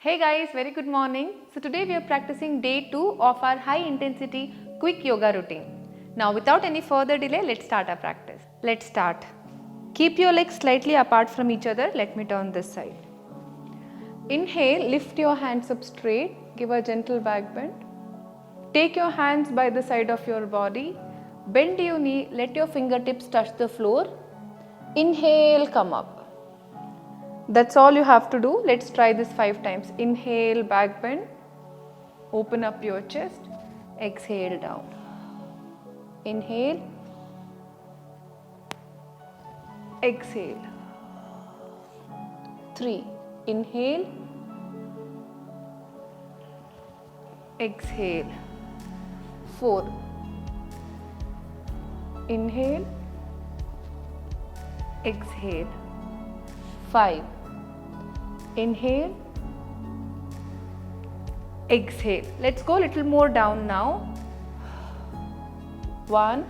Hey guys, very good morning. So today we are practicing day 2 of our high intensity quick yoga routine. Now without any further delay, let's start our practice. Let's start. Keep your legs slightly apart from each other. Let me turn this side. Inhale, lift your hands up straight. Give a gentle back bend. Take your hands by the side of your body. Bend your knee, let your fingertips touch the floor. Inhale, come up. That's all you have to do. Let's try this 5 times. Inhale, back bend. Open up your chest. Exhale down. Inhale. Exhale. 3. Inhale. Exhale. 4. Inhale. Exhale. 5. Inhale. Exhale. Let's go a little more down now. 1.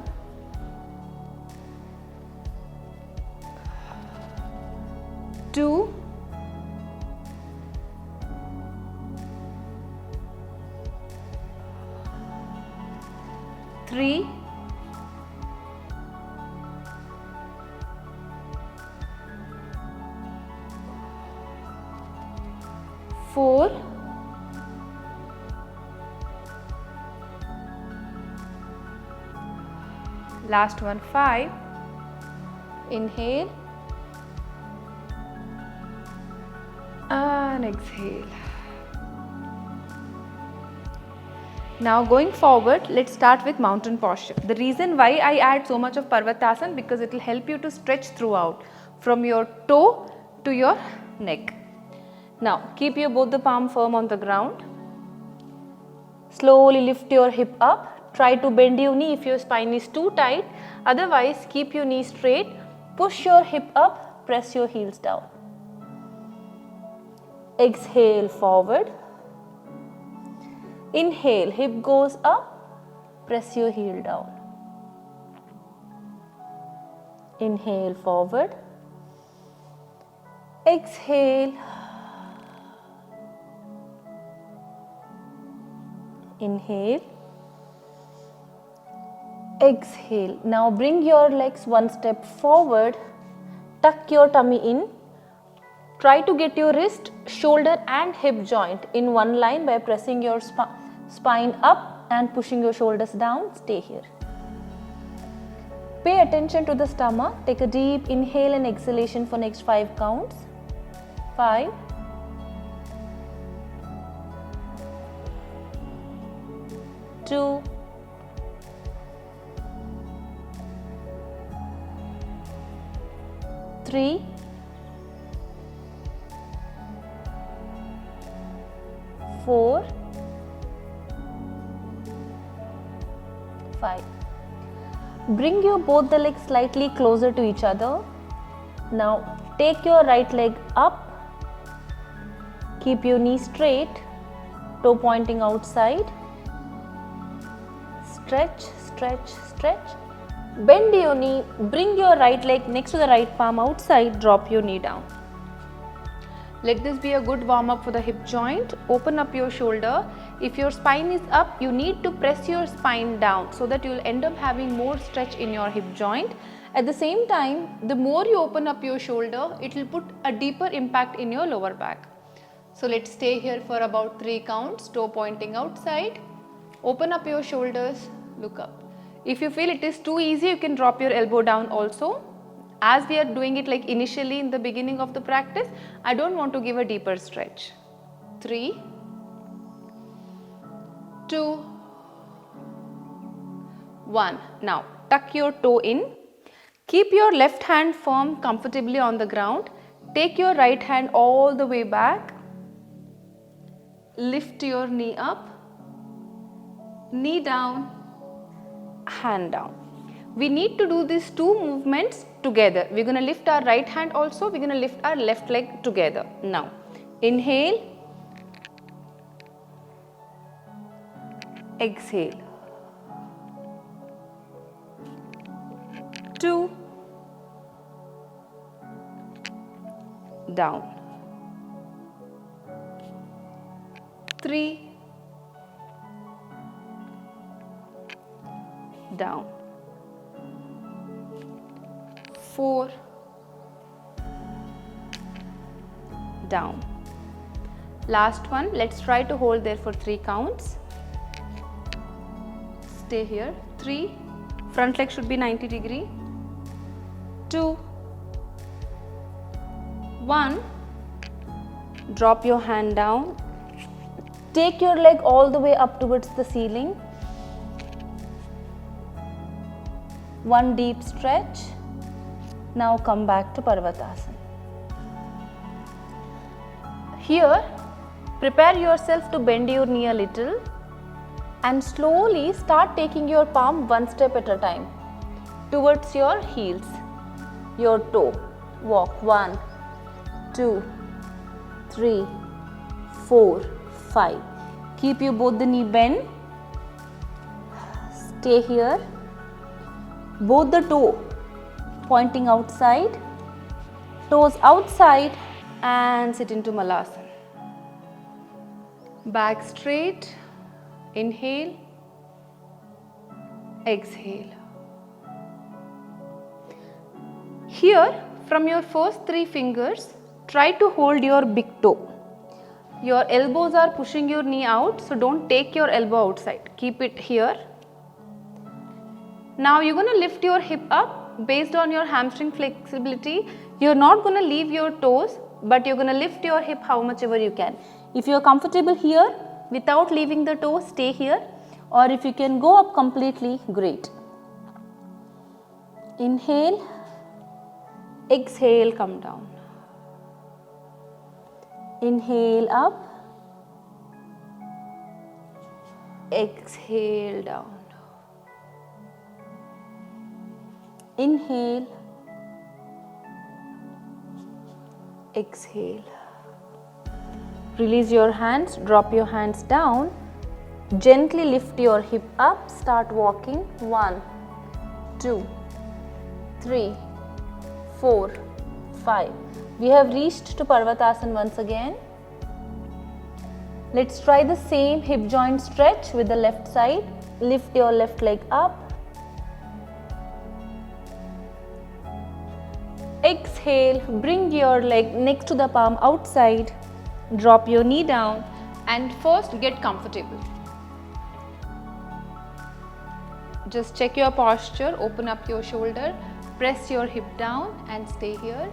2. 3. 4. 5. Inhale and exhale. Now going forward, let's start with mountain posture. The reason why I add so much of Parvatasana because it will help you to stretch throughout from your toe to your neck. Now keep your both the palm firm on the ground. Slowly lift your hip up. Try to bend your knee if your spine is too tight. Otherwise, keep your knee straight. Push your hip up. Press your heels down. Exhale forward. Inhale, hip goes up. Press your heel down. Inhale forward. Exhale. Inhale. Exhale. Now bring your legs one step forward. Tuck your tummy in. Try to get your wrist, shoulder and hip joint in one line by pressing your spine up and pushing your shoulders down. Stay here. Pay attention to the stomach. Take a deep inhale and exhalation for next 5 counts. 5. 2. 3. 4. 5. Bring your both the legs slightly closer to each other. Now take your right leg up. Keep your knee straight, toe pointing outside. Stretch, stretch, stretch. Bend your knee, bring your right leg next to the right palm outside, drop your knee down. Let this be a good warm up for the hip joint. Open up your shoulder. If your spine is up, you need to press your spine down so that you will end up having more stretch in your hip joint. At the same time, the more you open up your shoulder, it will put a deeper impact in your lower back. So let's stay here for about 3 counts, toe pointing outside. Open up your shoulders, look up. If you feel it is too easy, you can drop your elbow down also. As we are doing it like initially in the beginning of the practice, I don't want to give a deeper stretch. 3, 2, 1. Now tuck your toe in. Keep your left hand firm comfortably on the ground. Take your right hand all the way back. Lift your knee up. Knee down, hand down. We need to do these 2 movements together. We're going to lift our right hand also. We're going to lift our left leg together. Now, inhale. Exhale. 2. Down. 3, down, 4, down. Last one, let's try to hold there for 3 counts. Stay here. 3, front leg should be 90 degree. 2, 1, drop your hand down. Take your leg all the way up towards the ceiling. 1 deep stretch. Now come back to Parvatasana. Here, prepare yourself to bend your knee a little and slowly start taking your palm one step at a time towards your heels, your toe. Walk 1, 2, 3, 4, 5. Keep you both the knee bent. Stay here. Both the toe pointing outside, toes outside, and sit into Malasana. Back straight. Inhale. Exhale. Here, from your first 3 fingers, try to hold your big toe. Your elbows are pushing your knee out, so don't take your elbow outside. Keep it here. Now you're going to lift your hip up based on your hamstring flexibility. You're not going to leave your toes, but you're going to lift your hip how much ever you can. If you're comfortable here without leaving the toes, stay here, or if you can go up completely, great. Inhale, exhale, come down. Inhale up, exhale down. Inhale, exhale. Release your hands, drop your hands down. Gently lift your hip up, start walking. 1, 2, 3, 4, 5. We have reached to Parvatasana once again. Let's try the same hip joint stretch with the left side. Lift your left leg up. Exhale, bring your leg next to the palm outside. Drop your knee down and first get comfortable. Just check your posture, open up your shoulder, press your hip down and stay here.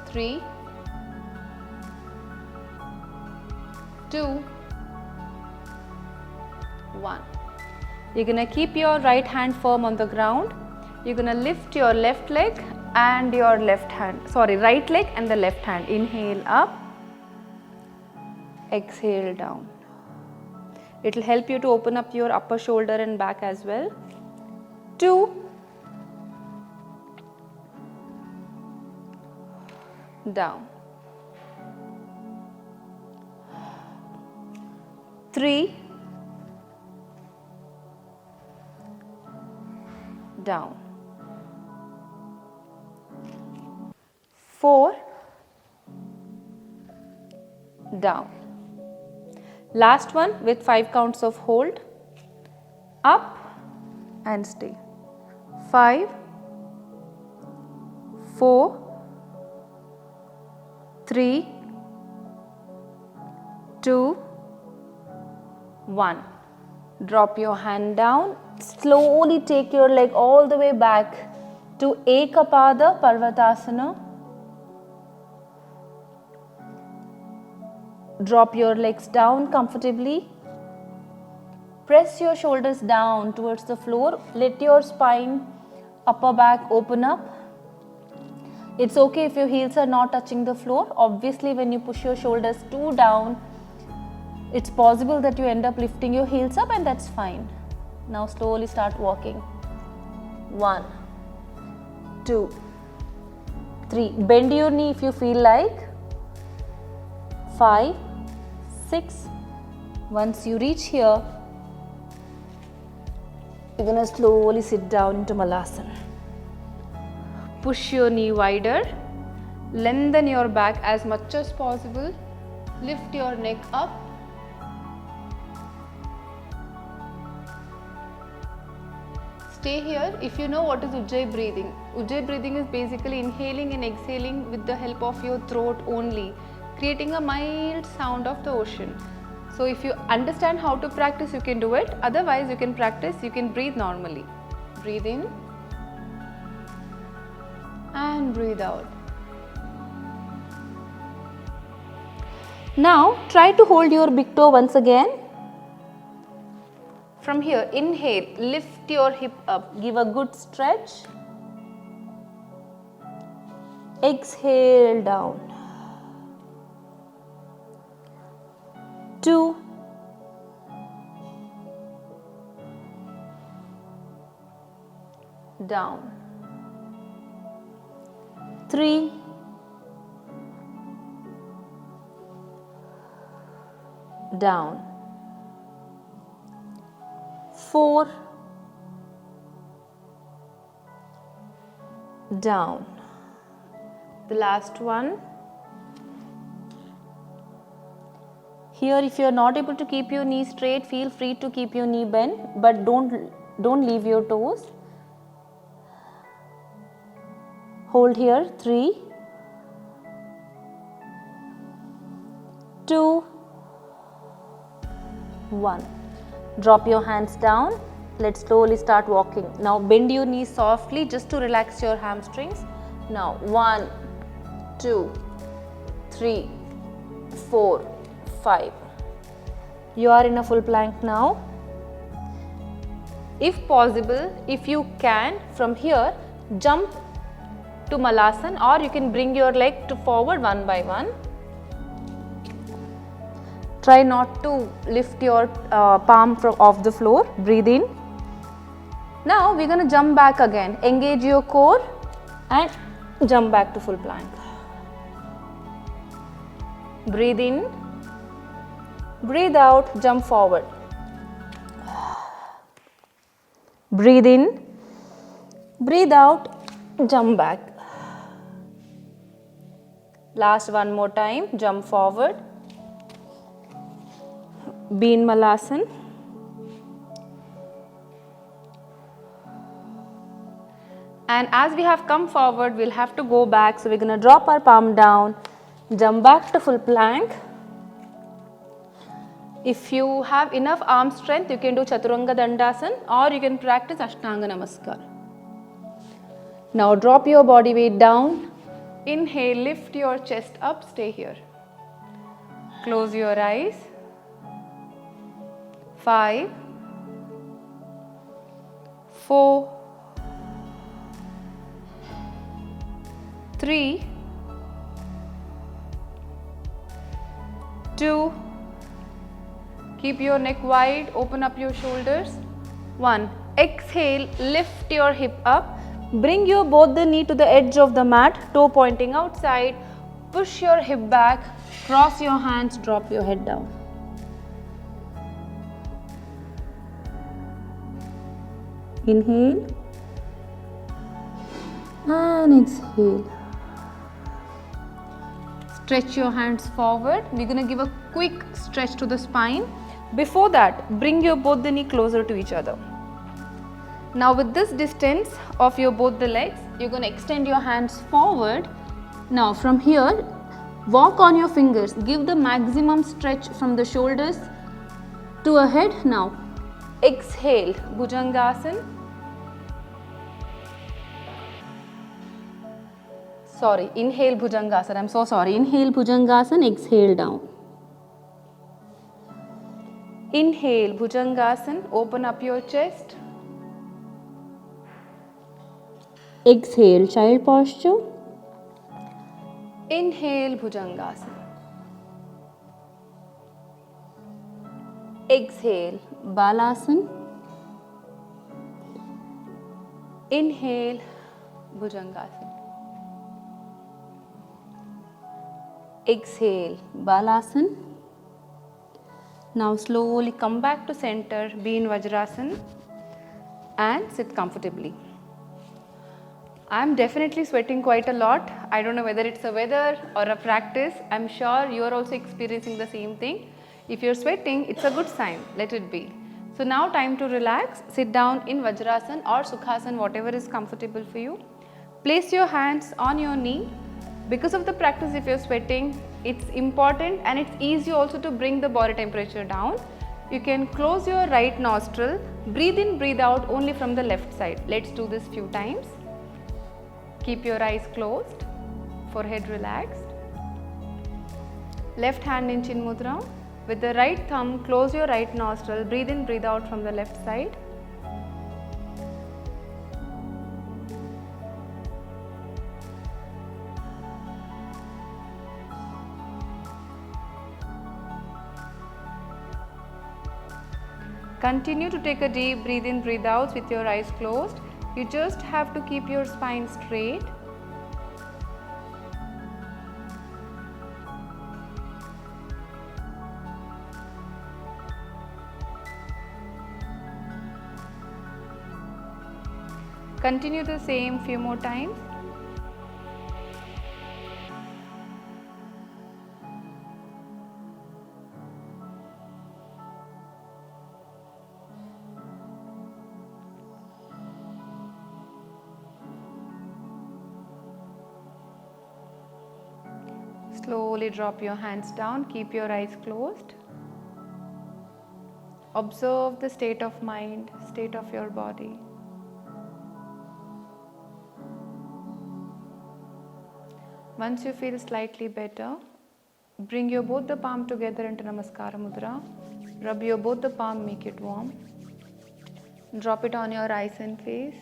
3, 2, 1. You're going to keep your right hand firm on the ground. You're going to lift your left leg and your right leg and the left hand. Inhale up, exhale down. It will help you to open up your upper shoulder and back as well. 2, down. 3, down. 4, down. Last one with 5 counts of hold. Up and stay. 5, 4, 3, 2, 1. Drop your hand down. Slowly take your leg all the way back to Ekapada Parvatasana. Drop your legs down comfortably. Press your shoulders down towards the floor. Let your spine, upper back open up. It's okay if your heels are not touching the floor. Obviously, when you push your shoulders too down, it's possible that you end up lifting your heels up, and that's fine. Now slowly start walking. 1, 2, 3. Bend your knee if you feel like. 5, 6. Once you reach here, you're going to slowly sit down into Malasana. Push your knee wider. Lengthen your back as much as possible. Lift your neck up. Stay here. If you know what is Ujjayi breathing. Ujjayi breathing is basically inhaling and exhaling with the help of your throat only, creating a mild sound of the ocean. So if you understand how to practice, you can do it. Otherwise, you can practice, you can breathe normally. Breathe in and breathe out. Now try to hold your big toe once again. From here, inhale, lift your hip up, give a good stretch. Exhale down. 2, down. 3, down. 4, down. The last one. Here, if you are not able to keep your knee straight, feel free to keep your knee bent, but don't leave your toes. Hold here. 3, 2, 1. Drop your hands down. Let's slowly start walking. Now bend your knees softly just to relax your hamstrings. Now 1, 2, 3, 4, 5. You are in a full plank now. If possible, if you can, from here jump to Malasan, or you can bring your leg to forward one by one. Try not to lift your palm off the floor. Breathe in. Now we're going to jump back again. Engage your core and jump back to full plank. Breathe in. Breathe out. Jump forward. Breathe in. Breathe out. Jump back. Last one more time. Jump forward. Be in Malasan. And as we have come forward, we'll have to go back. So we're going to drop our palm down, jump back to full plank. If you have enough arm strength, you can do Chaturanga Dandasan, or you can practice Ashtanga Namaskara. Now drop your body weight down. Inhale, lift your chest up, stay here. Close your eyes. 5, 4, 3, 2, keep your neck wide, open up your shoulders. 1, exhale, lift your hip up, bring your both the knee to the edge of the mat, toe pointing outside, push your hip back, cross your hands, drop your head down. Inhale and exhale. Stretch your hands forward. We're going to give a quick stretch to the spine. Before that, bring your both the knee closer to each other. Now with this distance of your both the legs, you're going to extend your hands forward. Now from here, walk on your fingers. Give the maximum stretch from the shoulders to ahead. Now exhale, Bhujangasana. Inhale Bhujangasana. I'm so sorry. Inhale Bhujangasana, exhale down. Inhale Bhujangasana, open up your chest. Exhale, child posture. Inhale Bhujangasana. Exhale, Balasana. Inhale, Bhujangasana. Exhale, Balasana. Now slowly come back to center, be in Vajrasana and sit comfortably. I'm definitely sweating quite a lot. I don't know whether it's a weather or a practice. I'm sure you're also experiencing the same thing. If you're sweating, it's a good sign. Let it be. So now time to relax. Sit down in Vajrasan or Sukhasan, whatever is comfortable for you. Place your hands on your knee. Because of the practice, if you're sweating, it's important and it's easy also to bring the body temperature down. You can close your right nostril. Breathe in, breathe out only from the left side. Let's do this few times. Keep your eyes closed, forehead relaxed. Left hand in Chin Mudra. With the right thumb, close your right nostril, breathe in, breathe out from the left side. Continue to take a deep breathe in, breathe out with your eyes closed. You just have to keep your spine straight. Continue the same few more times. Slowly drop your hands down, keep your eyes closed. Observe the state of mind, state of your body. Once you feel slightly better, bring your both the palm together into Namaskara Mudra. Rub your both the palm, make it warm. Drop it on your eyes and face.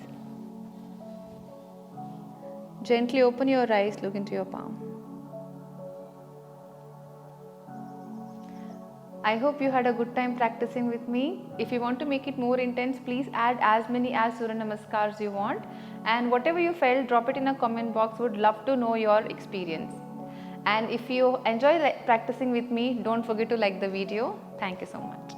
Gently open your eyes, look into your palm. I hope you had a good time practicing with me. If you want to make it more intense, please add as many as Surya Namaskars you want. And whatever you felt, drop it in a comment box. Would love to know your experience. And if you enjoy practicing with me, don't forget to like the video. Thank you so much.